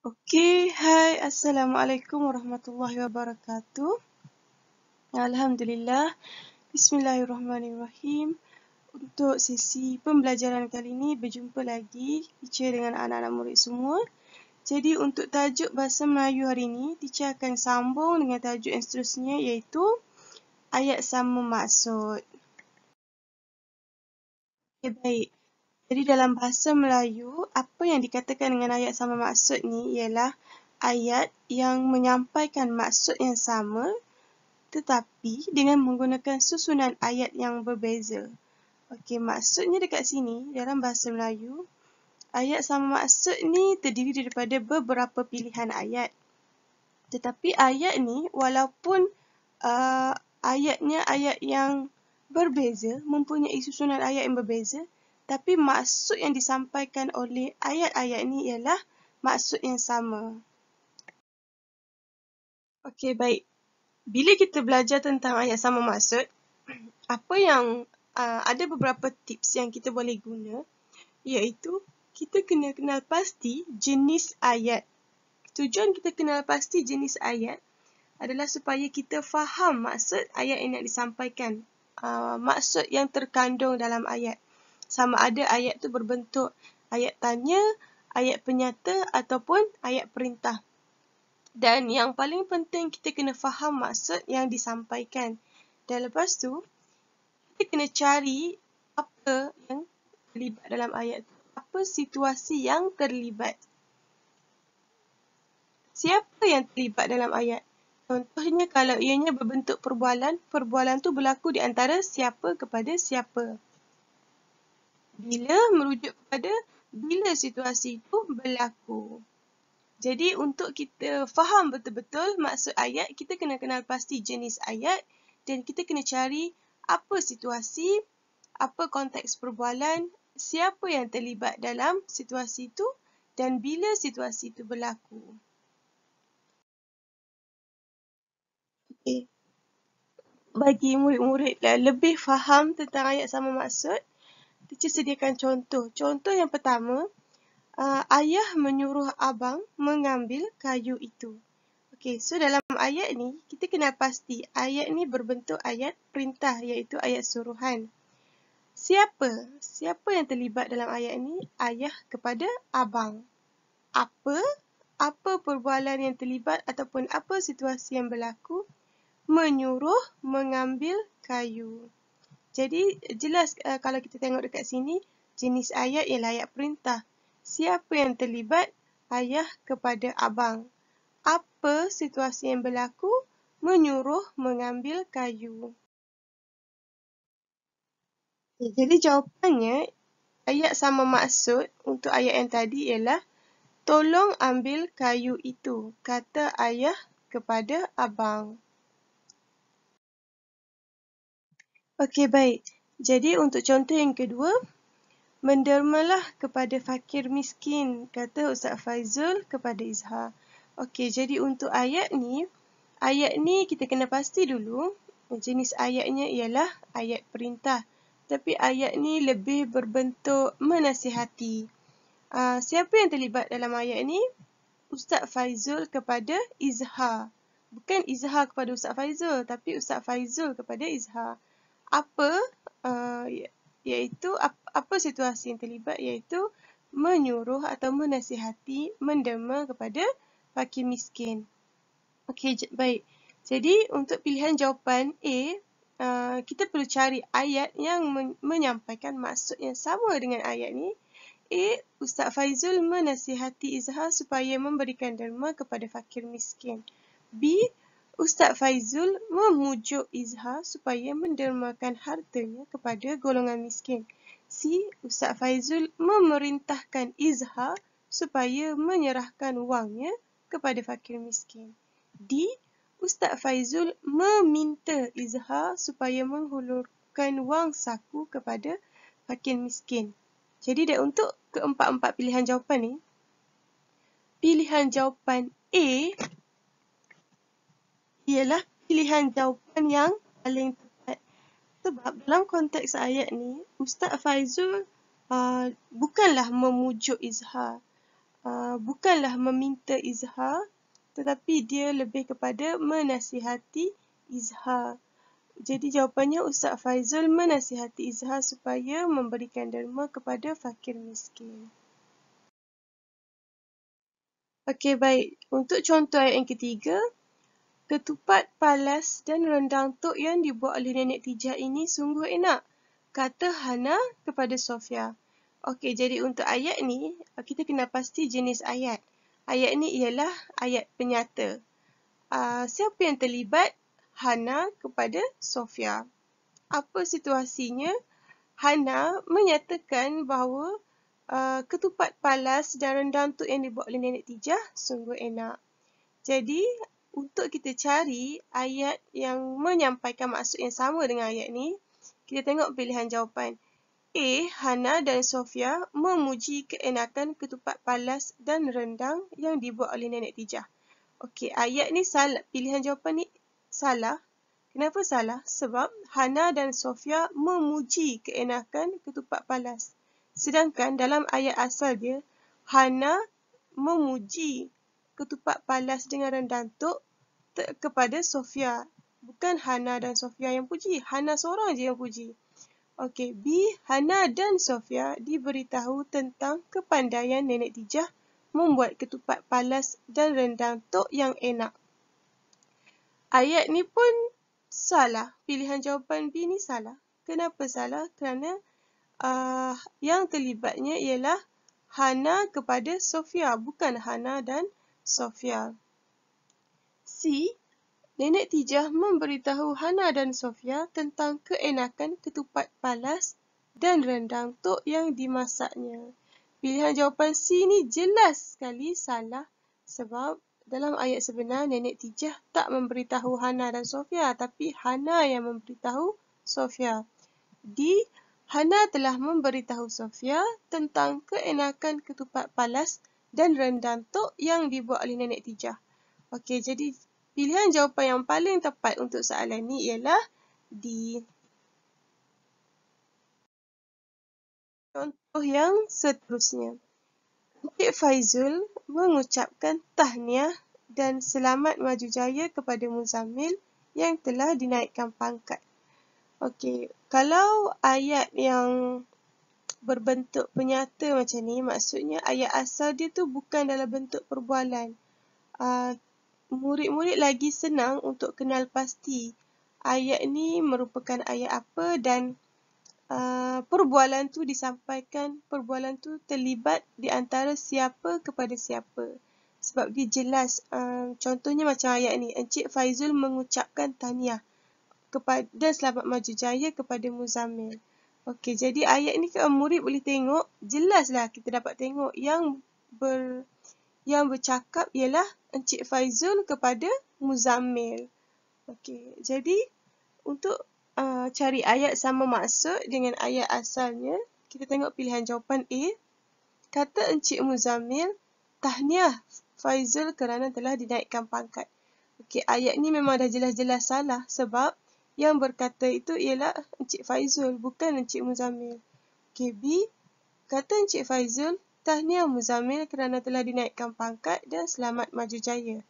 Okey, hai, Assalamualaikum warahmatullahi wabarakatuh. Alhamdulillah, Bismillahirrahmanirrahim. Untuk sesi pembelajaran kali ini, berjumpa lagi teacher dengan anak-anak murid semua. Jadi untuk tajuk Bahasa Melayu hari ini, teacher akan sambung dengan tajuk yang seterusnya iaitu ayat sama maksud. Okey, baik. Jadi dalam bahasa Melayu, apa yang dikatakan dengan ayat sama maksud ni ialah ayat yang menyampaikan maksud yang sama tetapi dengan menggunakan susunan ayat yang berbeza. Okey, maksudnya dekat sini dalam bahasa Melayu, ayat sama maksud ni terdiri daripada beberapa pilihan ayat. Tetapi ayat ni walaupun ayatnya ayat yang berbeza, mempunyai susunan ayat yang berbeza, tapi maksud yang disampaikan oleh ayat-ayat ni ialah maksud yang sama. Okey, baik. Bila kita belajar tentang ayat sama maksud, apa yang ada beberapa tips yang kita boleh guna, iaitu kita kena kenal pasti jenis ayat. Tujuan kita kenal pasti jenis ayat adalah supaya kita faham maksud ayat yang nak disampaikan. Maksud yang terkandung dalam ayat. Sama ada ayat tu berbentuk ayat tanya, ayat penyata ataupun ayat perintah. Dan yang paling penting kita kena faham maksud yang disampaikan. Dan lepas tu, kita kena cari apa yang terlibat dalam ayat tu. Apa situasi yang terlibat. Siapa yang terlibat dalam ayat? Contohnya kalau ianya berbentuk perbualan, perbualan tu berlaku di antara siapa kepada siapa. Bila merujuk kepada bila situasi itu berlaku. Jadi untuk kita faham betul-betul maksud ayat, kita kena kenal pasti jenis ayat dan kita kena cari apa situasi, apa konteks perbualan, siapa yang terlibat dalam situasi itu dan bila situasi itu berlaku. Okay. Bagi murid-murid lebih faham tentang ayat sama maksud, teacher sediakan contoh. Contoh yang pertama, ayah menyuruh abang mengambil kayu itu. Okey, so dalam ayat ni, kita kenal pasti ayat ni berbentuk ayat perintah iaitu ayat suruhan. Siapa? Siapa yang terlibat dalam ayat ni? Ayah kepada abang. Apa? Apa perbualan yang terlibat ataupun apa situasi yang berlaku? Menyuruh mengambil kayu. Jadi jelas kalau kita tengok dekat sini, jenis ayat ialah ayat perintah. Siapa yang terlibat? Ayah kepada abang. Apa situasi yang berlaku? Menyuruh mengambil kayu. Jadi jawapannya, ayat sama maksud untuk ayat yang tadi ialah tolong ambil kayu itu, kata ayah kepada abang. Okey, baik. Jadi untuk contoh yang kedua, mendermalah kepada fakir miskin, kata Ustaz Faizul kepada Izhar. Okey, jadi untuk ayat ni kita kena pasti dulu jenis ayatnya ialah ayat perintah. Tapi ayat ni lebih berbentuk menasihati. Siapa yang terlibat dalam ayat ni? Ustaz Faizul kepada Izhar. Bukan Izhar kepada Ustaz Faizul, tapi Ustaz Faizul kepada Izhar. Apa iaitu apa situasi yang terlibat iaitu menyuruh atau menasihati menderma kepada fakir miskin. Okey, baik. Jadi untuk pilihan jawapan A, kita perlu cari ayat yang menyampaikan maksud yang sama dengan ayat ni. A, Ustaz Faizul menasihati Izhar supaya memberikan derma kepada fakir miskin. B, Ustaz Faizul memujuk Izhar supaya mendermakan hartanya kepada golongan miskin. C, Ustaz Faizul memerintahkan Izhar supaya menyerahkan wangnya kepada fakir miskin. D, Ustaz Faizul meminta Izhar supaya menghulurkan wang saku kepada fakir miskin. Jadi untuk keempat-empat pilihan jawapan ni, pilihan jawapan A ialah pilihan jawapan yang paling tepat. Sebab dalam konteks ayat ni, Ustaz Faizul bukanlah memujuk Izhar. bukanlah meminta izhar, tetapi dia lebih kepada menasihati izhar. Jadi jawapannya Ustaz Faizul menasihati izhar supaya memberikan derma kepada fakir miskin. Okey, baik. Untuk contoh ayat yang ketiga, ketupat palas dan rendang tok yang dibuat oleh Nenek Tijah ini sungguh enak, kata Hana kepada Sofia. Okey, jadi untuk ayat ni, kita kena pasti jenis ayat. Ayat ni ialah ayat penyata. Siapa yang terlibat? Hana kepada Sofia. Apa situasinya? Hana menyatakan bahawa ketupat palas dan rendang tok yang dibuat oleh Nenek Tijah sungguh enak. Jadi, untuk kita cari ayat yang menyampaikan maksud yang sama dengan ayat ni, kita tengok pilihan jawapan. A. Hana dan Sofia memuji keenakan ketupat palas dan rendang yang dibuat oleh Nenek Tijah. Okey, ayat ni salah. Pilihan jawapan ni salah. Kenapa salah? Sebab Hana dan Sofia memuji keenakan ketupat palas. Sedangkan dalam ayat asal dia, Hana memuji ketupat palas dengan rendang tok kepada Sofia. Bukan Hana dan Sofia yang puji. Hana seorang je yang puji. Okey, B. Hana dan Sofia diberitahu tentang kepandaian Nenek Tijah membuat ketupat palas dan rendang tok yang enak. Ayat ni pun salah. Pilihan jawapan B ni salah. Kenapa salah? Kerana yang terlibatnya ialah Hana kepada Sofia, bukan Hana dan Sofia. C. Nenek Tijah memberitahu Hana dan Sofia tentang keenakan ketupat palas dan rendang tok yang dimasaknya. Pilihan jawapan C ni jelas sekali salah sebab dalam ayat sebenar Nenek Tijah tak memberitahu Hana dan Sofia, tapi Hana yang memberitahu Sofia. D. Hana telah memberitahu Sofia tentang keenakan ketupat palas dan rendang tok yang dibuat oleh Nenek Tijah. Okey, jadi pilihan jawapan yang paling tepat untuk soalan ni ialah D. Contoh yang seterusnya. Encik Faizul mengucapkan tahniah dan selamat maju jaya kepada Muzammil yang telah dinaikkan pangkat. Okey, kalau ayat yang berbentuk penyata macam ni, maksudnya ayat asal dia tu bukan dalam bentuk perbualan. Murid-murid lagi senang untuk kenal pasti ayat ni merupakan ayat apa dan perbualan tu disampaikan, perbualan tu terlibat di antara siapa kepada siapa. Sebab dia jelas, contohnya macam ayat ni, Encik Faizul mengucapkan tahniah dan selamat maju jaya kepada Muzammil. Okey, jadi ayat ni kalau murid boleh tengok, jelaslah kita dapat tengok yang bercakap ialah Encik Faizul kepada Muzammil. Okey, jadi untuk cari ayat sama maksud dengan ayat asalnya, kita tengok pilihan jawapan A. Kata Encik Muzammil, tahniah Faizul kerana telah dinaikkan pangkat. Okey, ayat ni memang dah jelas-jelas salah sebab yang berkata itu ialah Encik Faizul, bukan Encik Muzammil. Okey, B. Kata Encik Faizul, tahniah Muzammil kerana telah dinaikkan pangkat dan selamat maju jaya.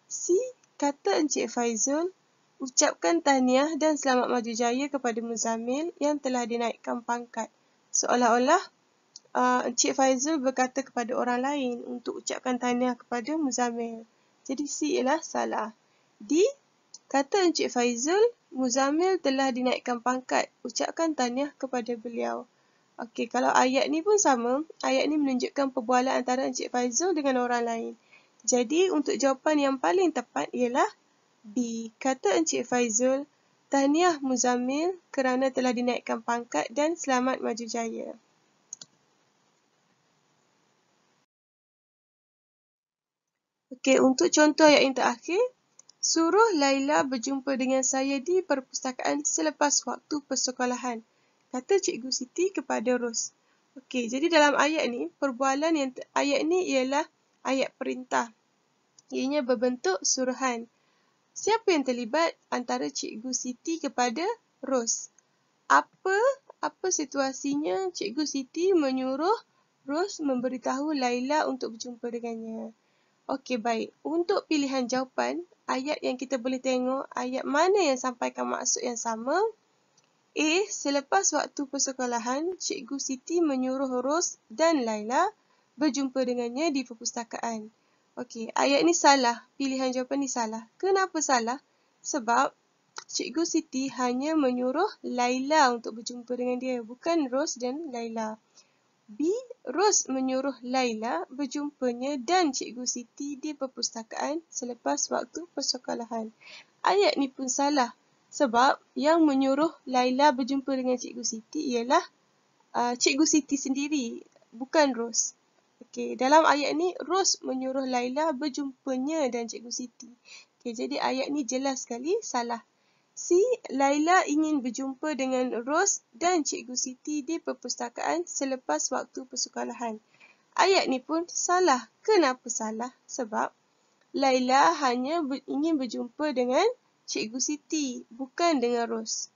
C. Kata Encik Faizul, ucapkan tahniah dan selamat maju jaya kepada Muzammil yang telah dinaikkan pangkat. Seolah-olah Encik Faizul berkata kepada orang lain untuk ucapkan tahniah kepada Muzammil. Jadi C ialah salah. D. Kata Encik Faizul, Muzammil telah dinaikkan pangkat. Ucapkan tahniah kepada beliau. Okey, kalau ayat ni pun sama. Ayat ni menunjukkan perbualan antara Encik Faizul dengan orang lain. Jadi untuk jawapan yang paling tepat ialah B. Kata Encik Faizul, tahniah Muzammil kerana telah dinaikkan pangkat dan selamat maju jaya. Okey, untuk contoh ayat yang terakhir, suruh Laila berjumpa dengan saya di perpustakaan selepas waktu persekolahan, kata Cikgu Siti kepada Ros. Okey, jadi dalam ayat ni, perbualan yang ayat ni ialah ayat perintah. Ianya berbentuk suruhan. Siapa yang terlibat antara Cikgu Siti kepada Ros? Apa situasinya Cikgu Siti menyuruh Rose memberitahu Laila untuk berjumpa dengannya. Okey, baik. Untuk pilihan jawapan, ayat yang kita boleh tengok, ayat mana yang sampaikan maksud yang sama? A. Selepas waktu persekolahan, Cikgu Siti menyuruh Rose dan Laila berjumpa dengannya di perpustakaan. Okey, ayat ni salah. Pilihan jawapan ni salah. Kenapa salah? Sebab Cikgu Siti hanya menyuruh Laila untuk berjumpa dengan dia, bukan Rose dan Laila. B. Rose menyuruh Laila berjumpanya dan Cikgu Siti di perpustakaan selepas waktu persekolahan. Ayat ni pun salah sebab yang menyuruh Laila berjumpa dengan Cikgu Siti ialah Cikgu Siti sendiri, bukan Rose. Okey, dalam ayat ni Rose menyuruh Laila berjumpanya dan Cikgu Siti. Okey, jadi ayat ni jelas sekali salah. C. Laila ingin berjumpa dengan Rose dan Cikgu Siti di perpustakaan selepas waktu persekolahan. Ayat ni pun salah. Kenapa salah? Sebab Laila hanya ingin berjumpa dengan Cikgu Siti, bukan dengan Rose.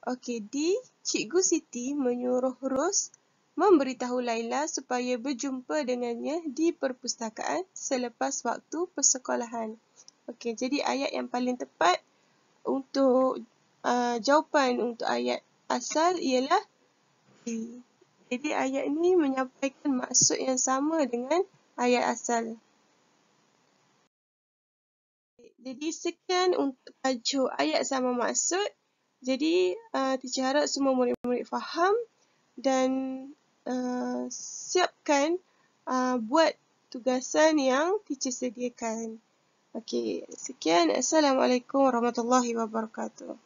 Okey, D. Cikgu Siti menyuruh Rose memberitahu Laila supaya berjumpa dengannya di perpustakaan selepas waktu persekolahan. Okey, jadi ayat yang paling tepat untuk jawapan untuk ayat asal ialah D. Jadi ayat ni menyampaikan maksud yang sama dengan ayat asal. Jadi sekian untuk tajuk ayat sama maksud. Jadi teacher harap semua murid-murid faham dan siapkan buat tugasan yang teacher sediakan. Okey, sekian. Assalamualaikum warahmatullahi wabarakatuh.